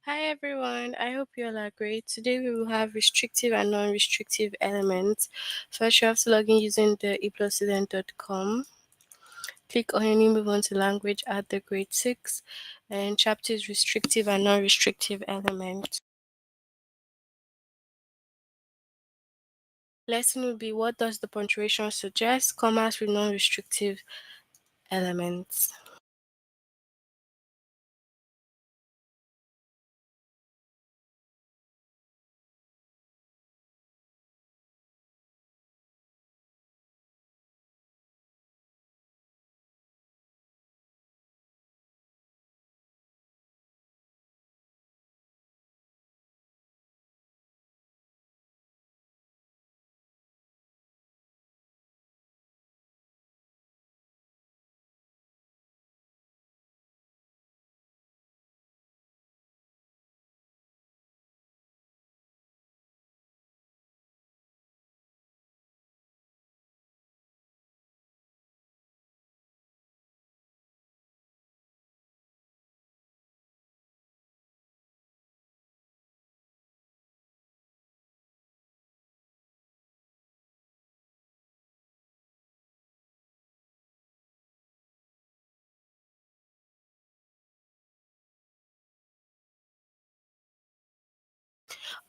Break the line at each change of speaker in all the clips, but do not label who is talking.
Hi everyone, I hope you all are great. Today we will have restrictive and non-restrictive elements. First you have to log in using the eplusstudent.com. Click on any move on to language at the grade 6 and chapter is restrictive and non-restrictive elements. Lesson will be what does the punctuation suggest? Commas with non-restrictive elements.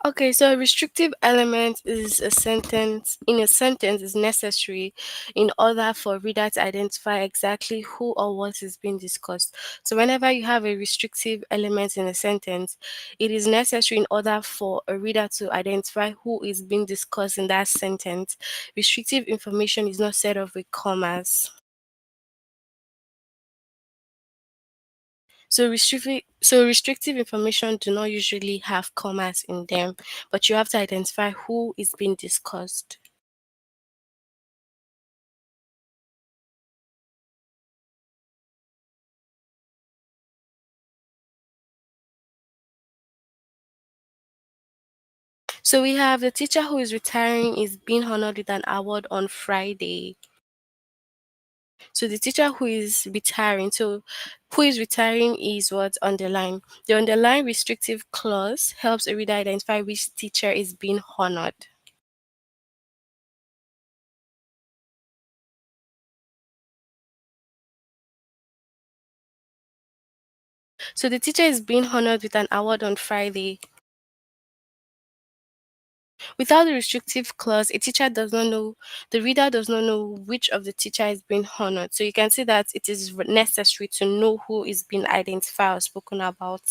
Okay, so a restrictive element is a sentence in a sentence is necessary in order for reader to identify exactly who or what is being discussed. So whenever you have a restrictive element in a sentence, it is necessary in order for a reader to identify who is being discussed in that sentence. Restrictive information is not set off with commas. So restrictive information do not usually have commas in them, but you have to identify who is being discussed. So we have the teacher who is retiring is being honored with an award on Friday. So the teacher who is retiring, so who is retiring is what underline. The underline restrictive clause helps a reader identify which teacher is being honored. So the teacher is being honored with an award on Friday. Without the restrictive clause, a teacher does not know, the reader does not know which of the teacher is being honored. So you can see that it is necessary to know who is being identified or spoken about.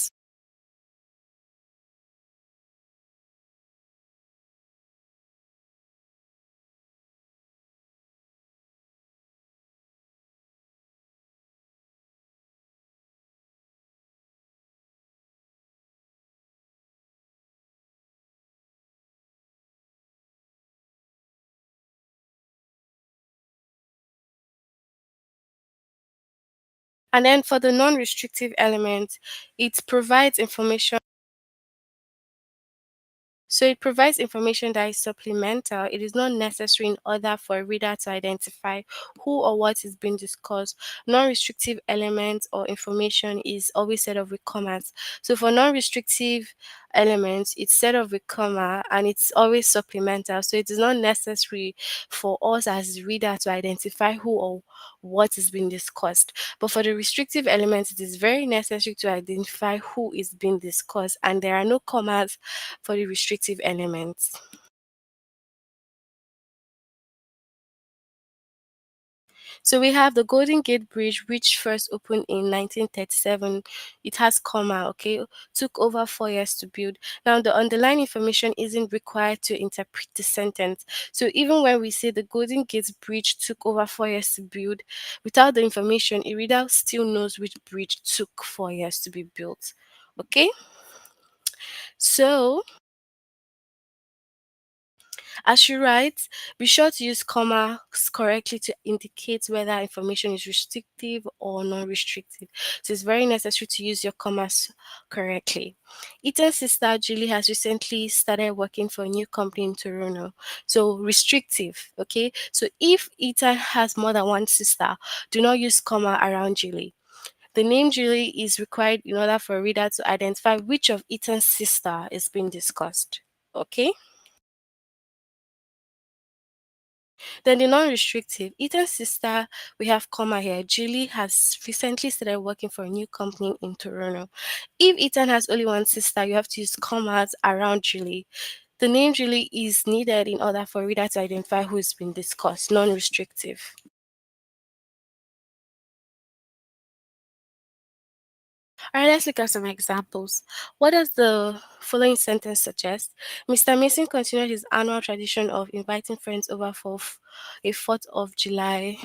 And then for the non-restrictive element, it provides information. So it provides information that is supplemental. It is not necessary in order for a reader to identify who or what is being discussed. Non-restrictive elements or information is always set up with commas. So for non-restrictive elements, it's set up with comma and it's always supplemental. So it is not necessary for us as reader to identify who or what is being discussed. But for the restrictive elements, it is very necessary to identify who is being discussed, and there are no commas for the restrictive elements. So we have the Golden Gate Bridge, which first opened in 1937. It has comma, okay, took over 4 years to build. Now, the underlying information isn't required to interpret the sentence. So even when we say the Golden Gate Bridge took over 4 years to build, without the information, a reader still knows which bridge took 4 years to be built. Okay, so as you write, be sure to use commas correctly to indicate whether information is restrictive or non-restrictive. So it's very necessary to use your commas correctly. Ethan's sister Julie has recently started working for a new company in Toronto. So restrictive, okay? So if Ethan has more than one sister, do not use comma around Julie. The name Julie is required in order for a reader to identify which of Ethan's sister is being discussed. Okay? Then the non-restrictive. Ethan's sister, we have comma here. Julie has recently started working for a new company in Toronto. If Ethan has only one sister, you have to use commas around Julie. The name Julie is needed in order for reader to identify who is being discussed. Non-restrictive. All right, let's look at some examples. What does the following sentence suggest? Mr. Mason continued his annual tradition of inviting friends over for a 4th of July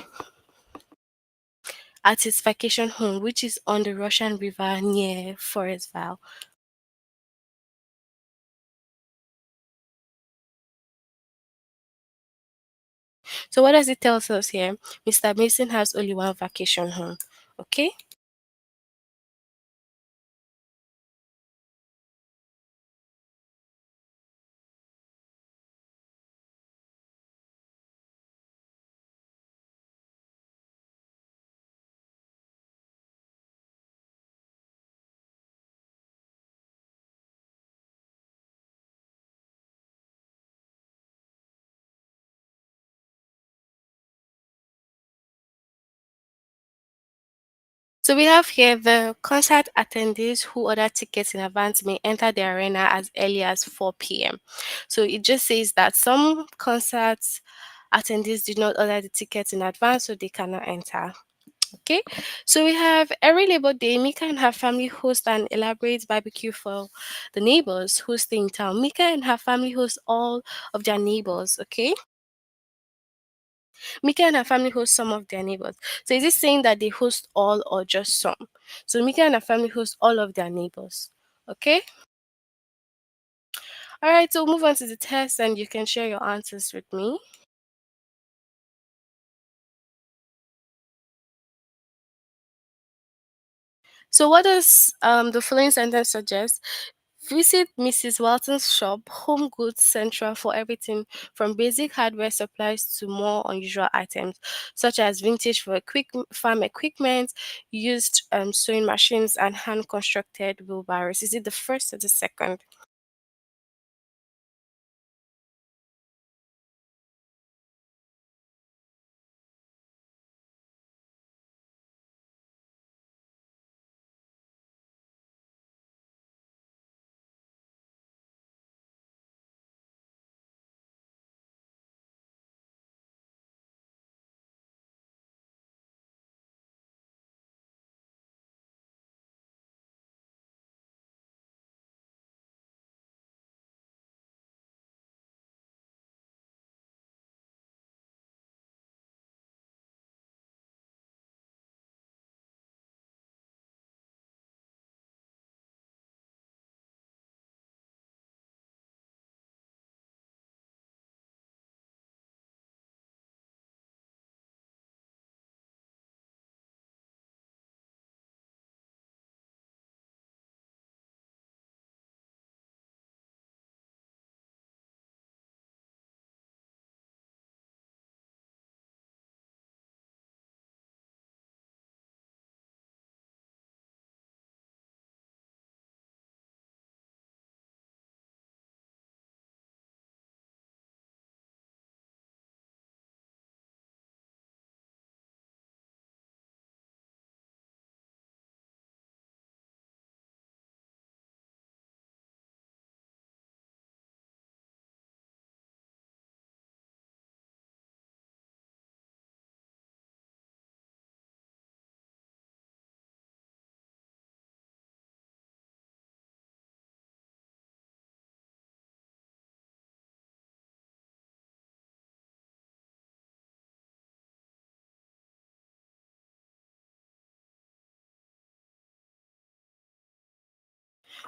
at his vacation home, which is on the Russian River near Forestville. So, what does it tell us here? Mr. Mason has only one vacation home. Okay. So we have here the concert attendees who order tickets in advance may enter the arena as early as 4 p.m. So it just says that some concerts attendees did not order the tickets in advance, so they cannot enter. Okay, so we have every Labor Day, Mika and her family host an elaborate barbecue for the neighbors who stay in town. Mika and her family host all of their neighbors. Okay, Mika and her family host some of their neighbors. So is it saying that they host all or just some? So Mika and her family host all of their neighbors. Okay. All right. So move on to the test, and you can share your answers with me. So what does the following sentence suggest? Visit Mrs. Walton's shop, Home Goods Central, for everything from basic hardware supplies to more unusual items, such as vintage for farm equipment, used sewing machines, and hand constructed wheelbarrows. Is it the first or the second?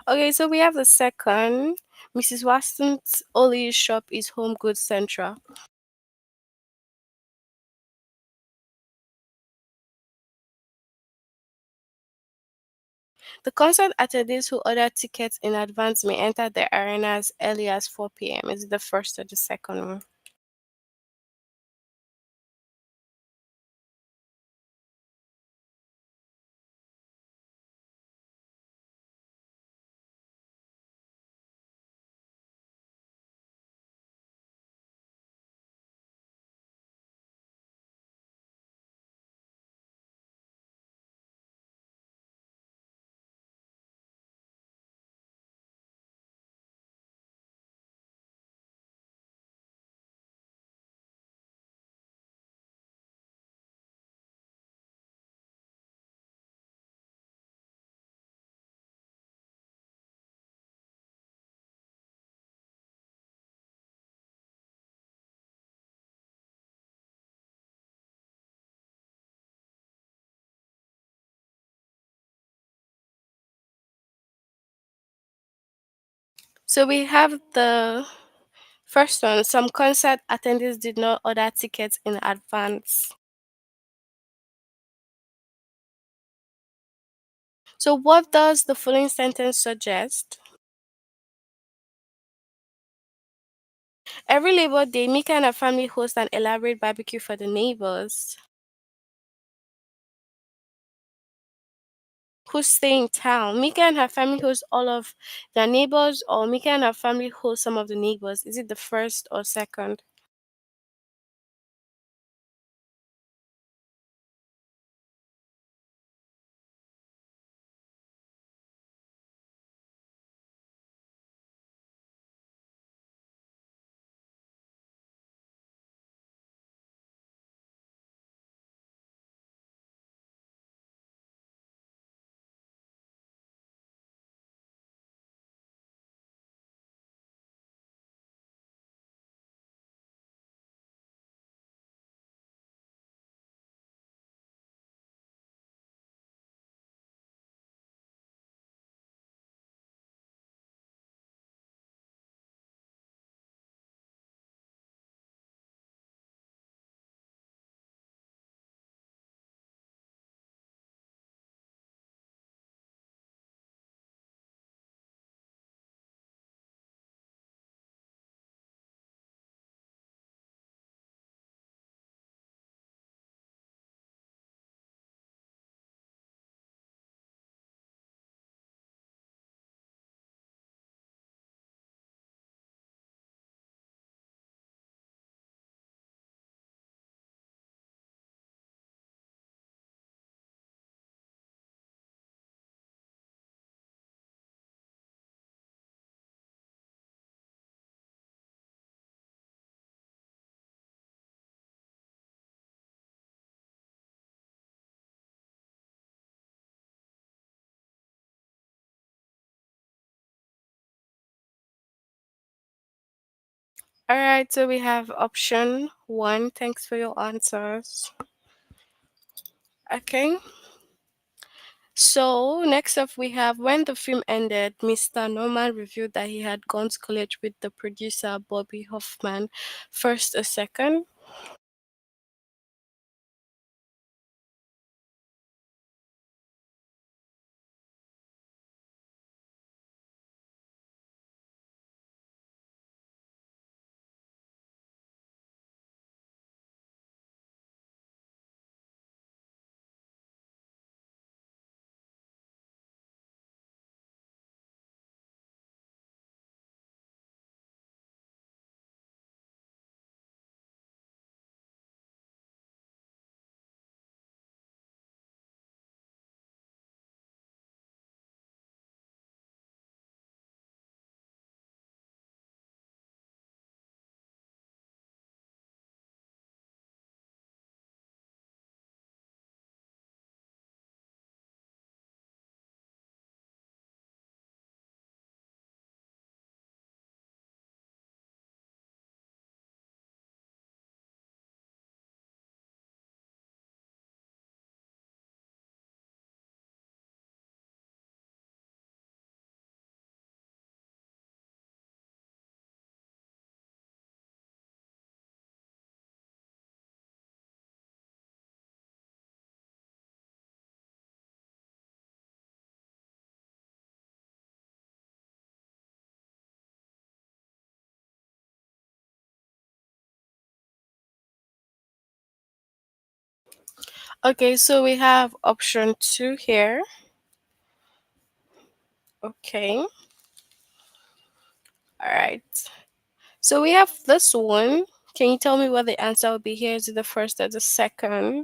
Okay, so we have the second. Mrs. Waston's only shop is Home Goods Central. The concert attendees who order tickets in advance may enter the arena as early as 4 p.m. Is it the first or the second one? So we have the first one. Some concert attendees did not order tickets in advance. So what does the following sentence suggest? Every Labor Day, Mika and her family host an elaborate barbecue for the neighbors who stay in town. Mika and her family host all of their neighbors, or Mika and her family host some of the neighbors. Is it the first or second? All right, so we have option one. Thanks for your answers. Okay, so next up we have when the film ended, Mr. Norman revealed that he had gone to college with the producer Bobby Hoffman. First or second? Okay, so we have option two here. Okay, all right. So we have this one. Can you tell me what the answer will be here? Is it the first or the second?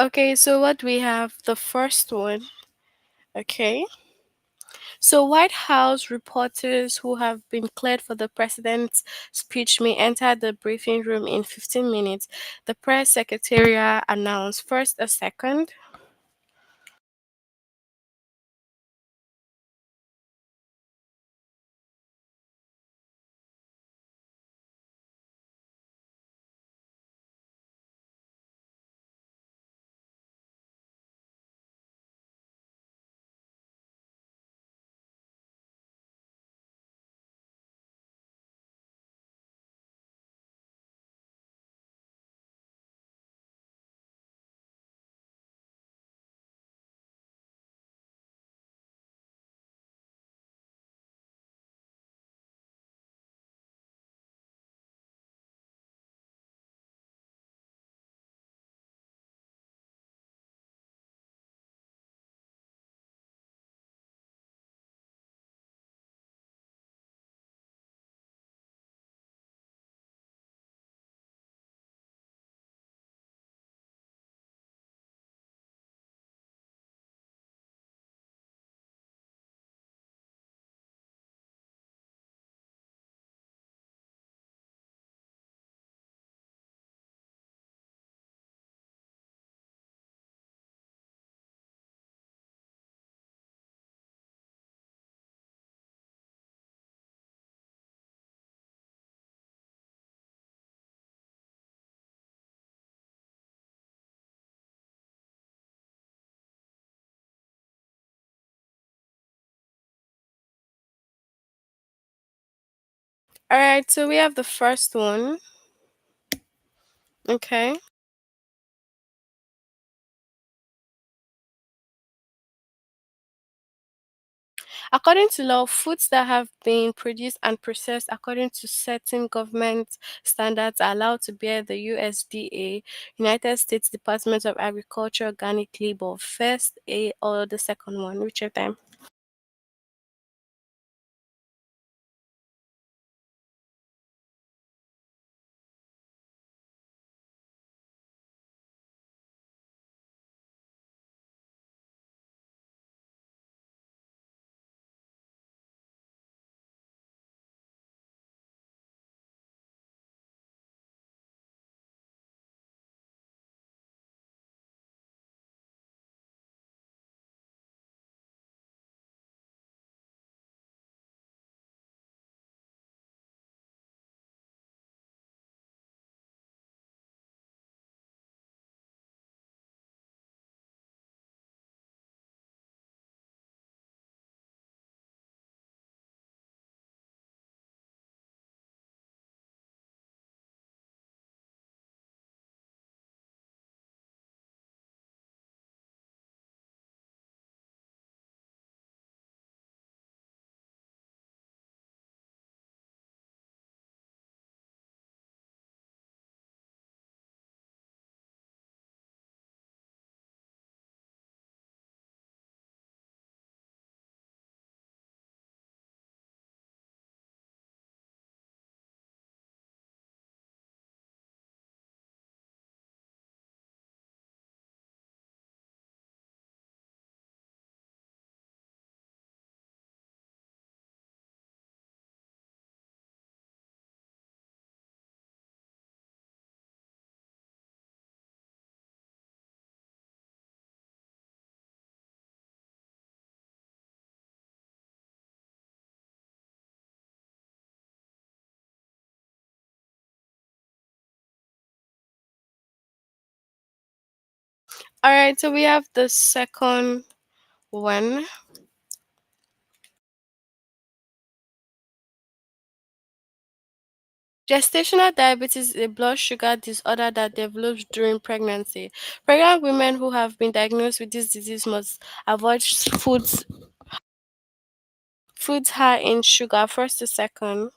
Okay, so what we have, the first one. Okay. So, White House reporters who have been cleared for the president's speech may enter the briefing room in 15 minutes. The press secretariat announced first a second. All right, so we have the first one. Okay. According to law, foods that have been produced and processed according to certain government standards are allowed to bear the USDA, United States Department of Agriculture organic label. First A or the second one, whichever time. All right, so we have the second one. Gestational diabetes is a blood sugar disorder that develops during pregnancy. Pregnant women who have been diagnosed with this disease must avoid foods high in sugar. First to second.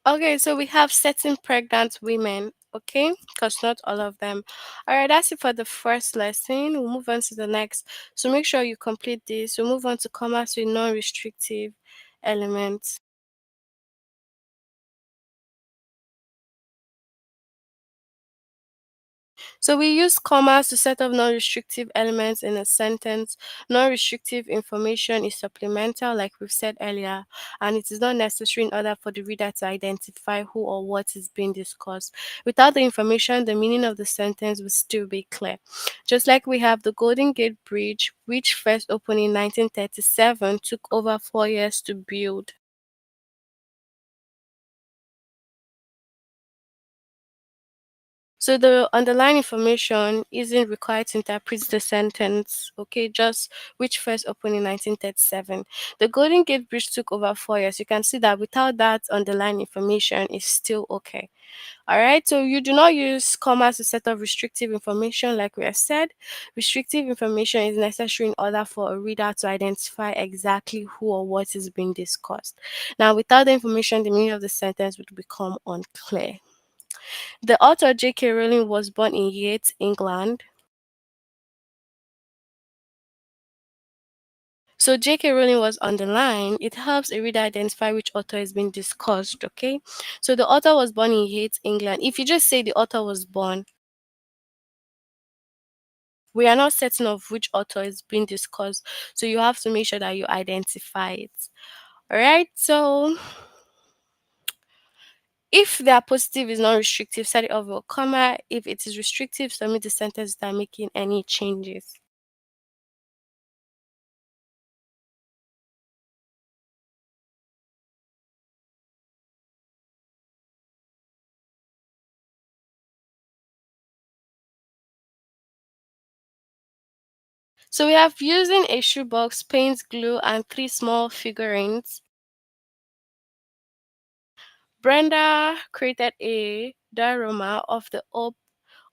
Okay, so we have certain pregnant women, okay? Because not all of them. All right, that's it for the first lesson. We'll move on to the next. So make sure you complete this. We'll move on to commerce with non restrictive elements. So we use commas to set up non-restrictive elements in a sentence. Non-restrictive information is supplemental, like we've said earlier, and it is not necessary in order for the reader to identify who or what is being discussed. Without the information, the meaning of the sentence will still be clear. Just like we have the Golden Gate Bridge, which first opened in 1937, took over 4 years to build. So the underlying information isn't required to interpret the sentence, okay? Just which first opened in 1937. The Golden Gate Bridge took over 4 years. You can see that without that underlying information, it's still okay. All right, so you do not use commas to set up restrictive information, like we have said. Restrictive information is necessary in order for a reader to identify exactly who or what is being discussed. Now, without the information, the meaning of the sentence would become unclear. The author J.K. Rowling was born in Yates, England. So J.K. Rowling was on the line. It helps a reader identify which author is being discussed, okay? So the author was born in Yates, England. If you just say the author was born, we are not certain of which author is being discussed. So you have to make sure that you identify it. All right. So if the appositive is non-restrictive, set it off with a comma. If it is restrictive, submit the sentence without making any changes. So we have using a shoebox, paint, glue, and three small figurines. Brenda created a diorama of the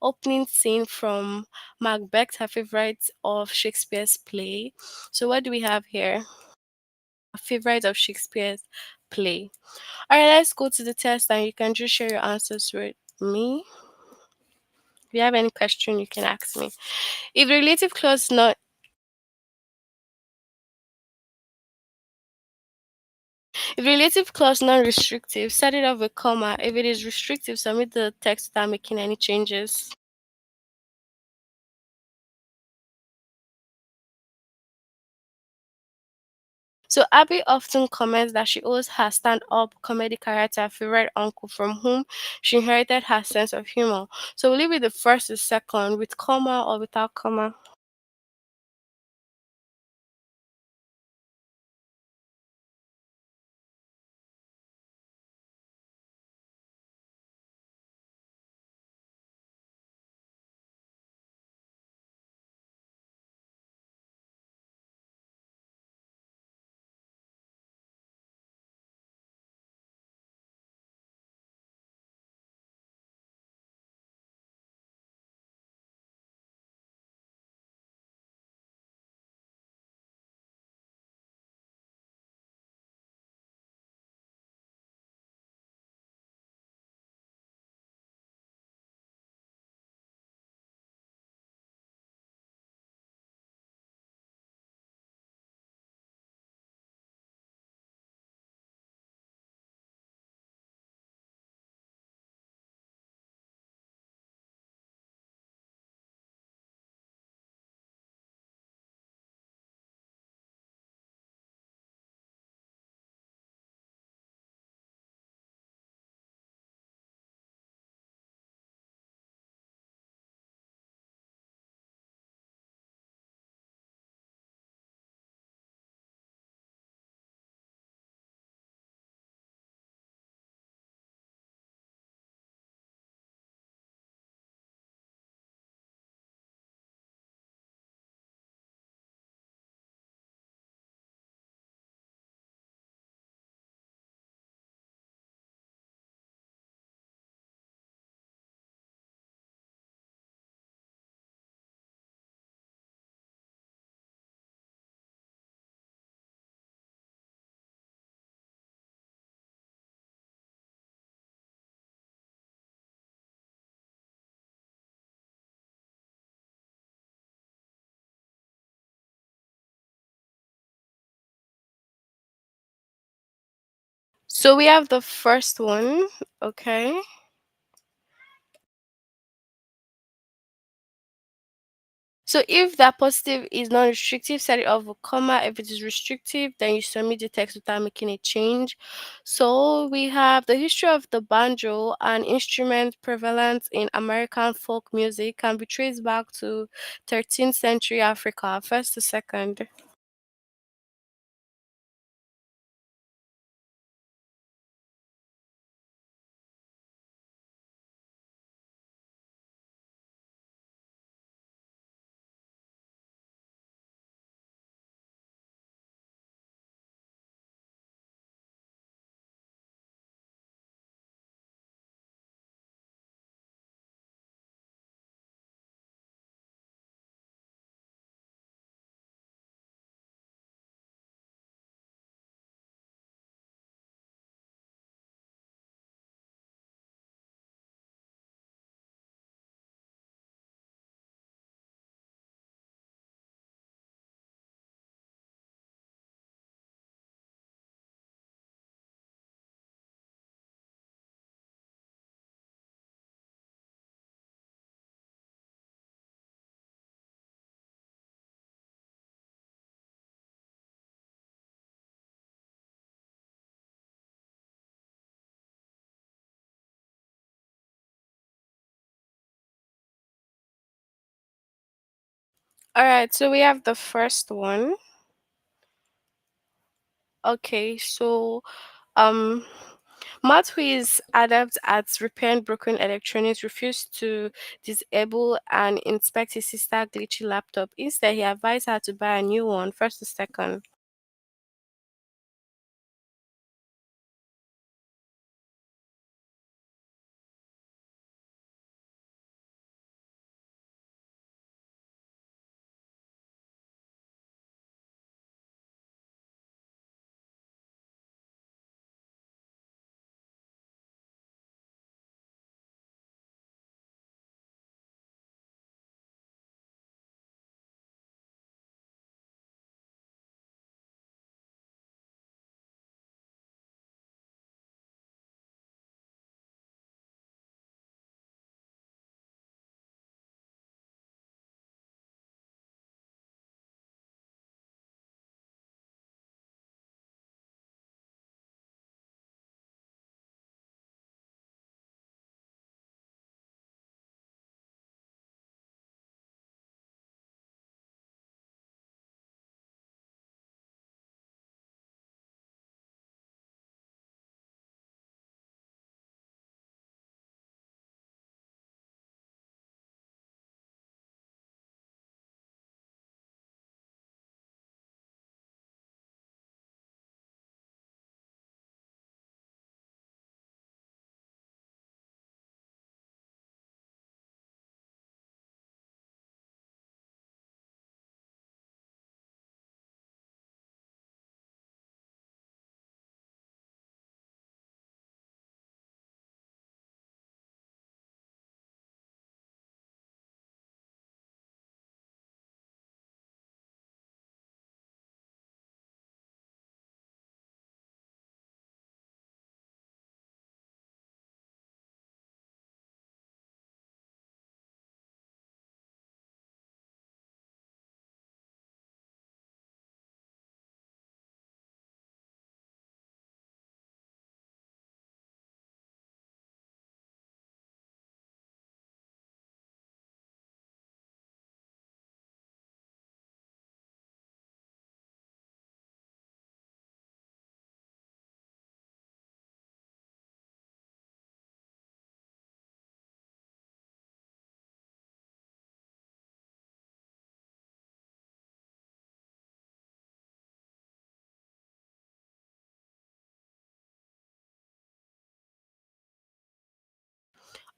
opening scene from Macbeth, her favorite of Shakespeare's play. So what do we have here? A favorite of Shakespeare's play. All right, let's go to the test and you can just share your answers with me. If you have any question, you can ask me. If the relative clause not If relative clause non-restrictive, set it off with comma. If it is restrictive, submit the text without making any changes. So Abby often comments that she owes her stand-up comedy character a favorite uncle from whom she inherited her sense of humor. So we'll leave with the first and second with comma or without comma. So we have the first one. Okay. So if the positive is non-restrictive, set it off with comma. If it is restrictive, then you submit the text without making a change. So we have the history of the banjo, an instrument prevalent in American folk music, can be traced back to 13th century Africa, first to second. All right, so we have the first one. Okay, so um Matt, who is adept at repairing broken electronics, refused to disable and inspect his sister's glitchy laptop. Instead, he advised her to buy a new one, first to second.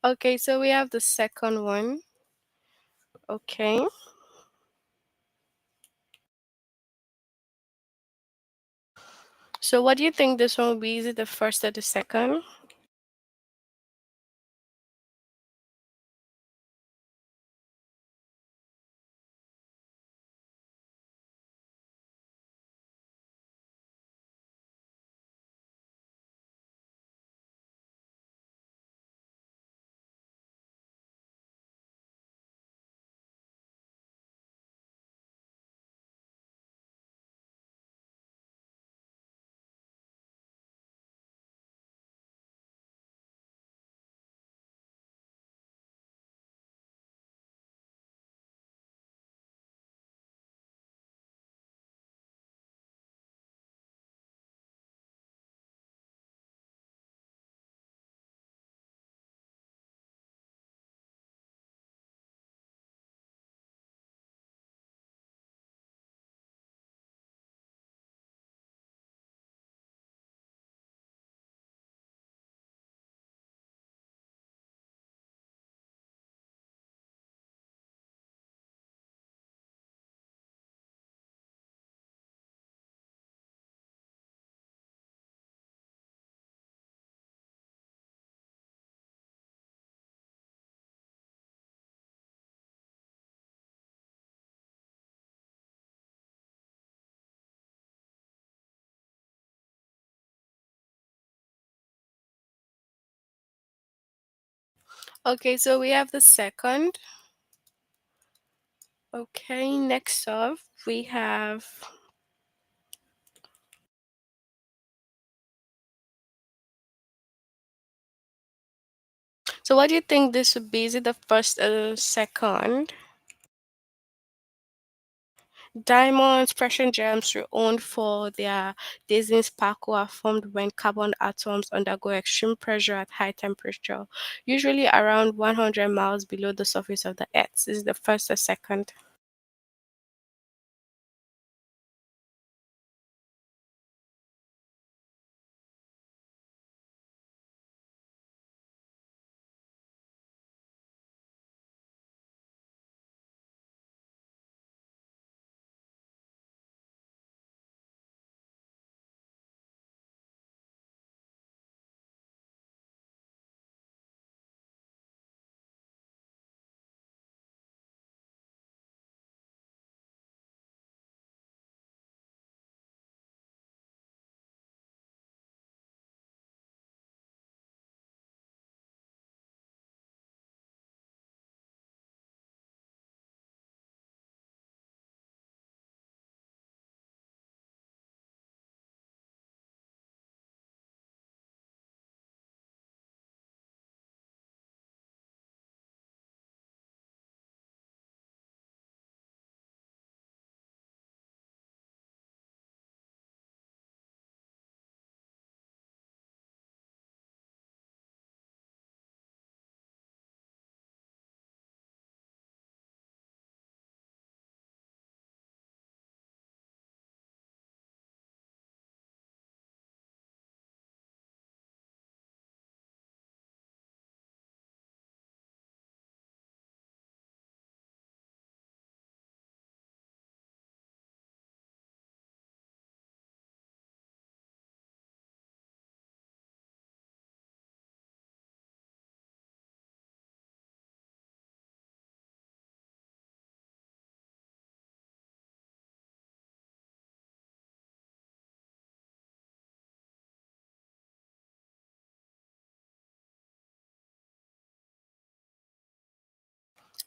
Okay, so we have the second one. Okay. So what do you think this one will be? Is it the first or the second? Okay, so we have the second. Okay, next up we have. So what do you think this would be? Is it the first or the second? Diamonds, precious gems were owned for their dazzling sparkle are formed when carbon atoms undergo extreme pressure at high temperature, usually around 100 miles below the surface of the Earth. This is the first or second.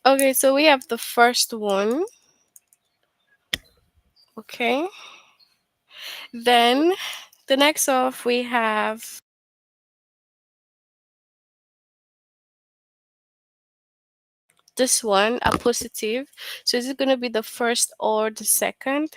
Okay, so we have the first one. Okay. Then the next off we have this one, a positive. So is it going to be the first or the second?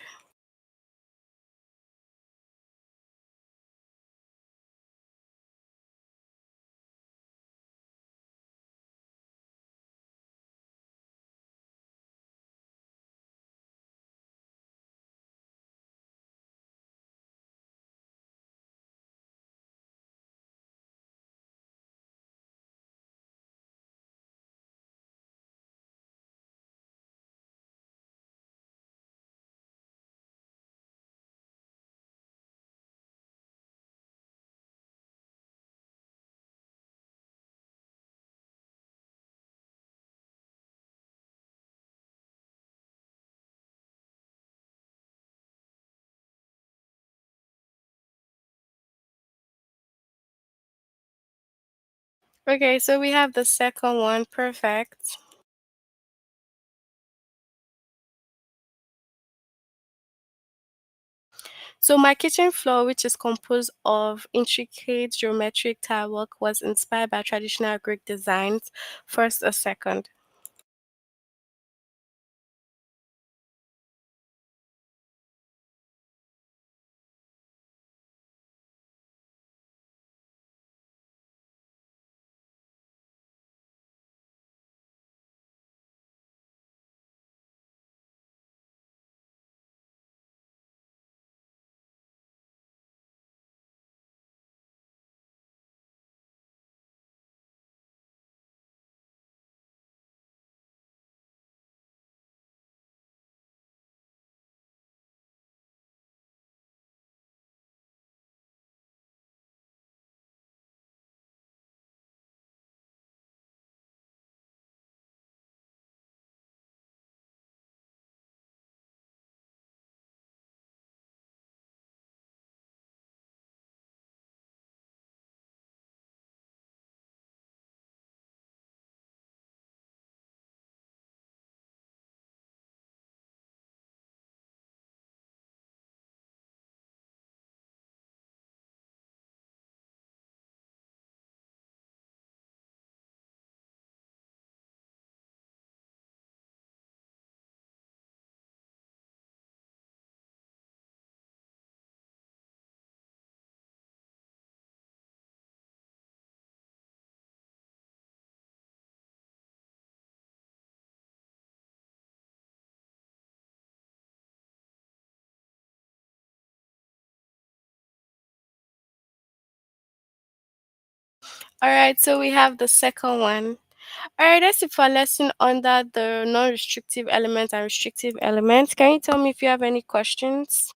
Okay, so we have the second one. Perfect. So my kitchen floor, which is composed of intricate geometric tile work, was inspired by traditional Greek designs. First or second? All right, so we have the second one. All right, that's it for our lesson under the non-restrictive elements and restrictive elements. Can you tell me if you have any questions?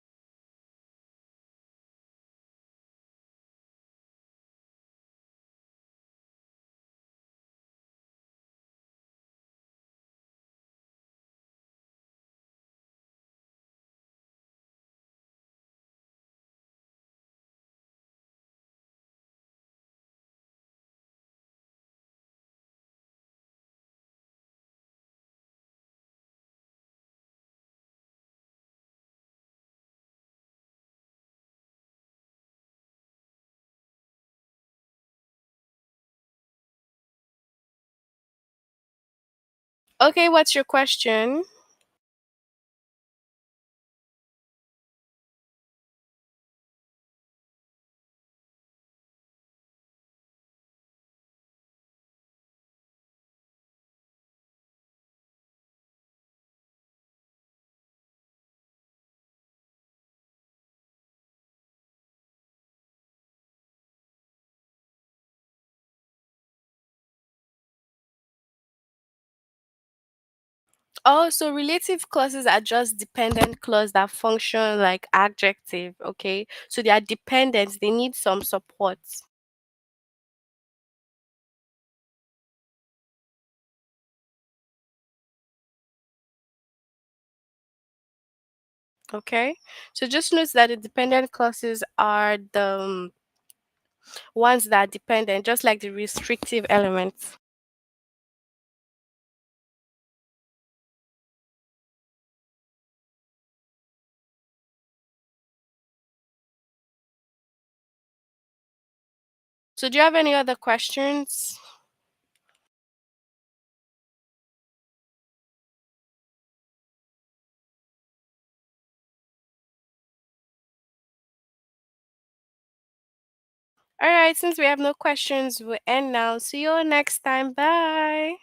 Okay, what's your question? Oh, so relative clauses are just dependent clause that function like adjective, okay? So they are dependent, they need some support, okay? So just note that the dependent clauses are the ones that are dependent, just like the restrictive elements. So do you have any other questions? All right, since we have no questions, we'll end now. See you all next time. Bye.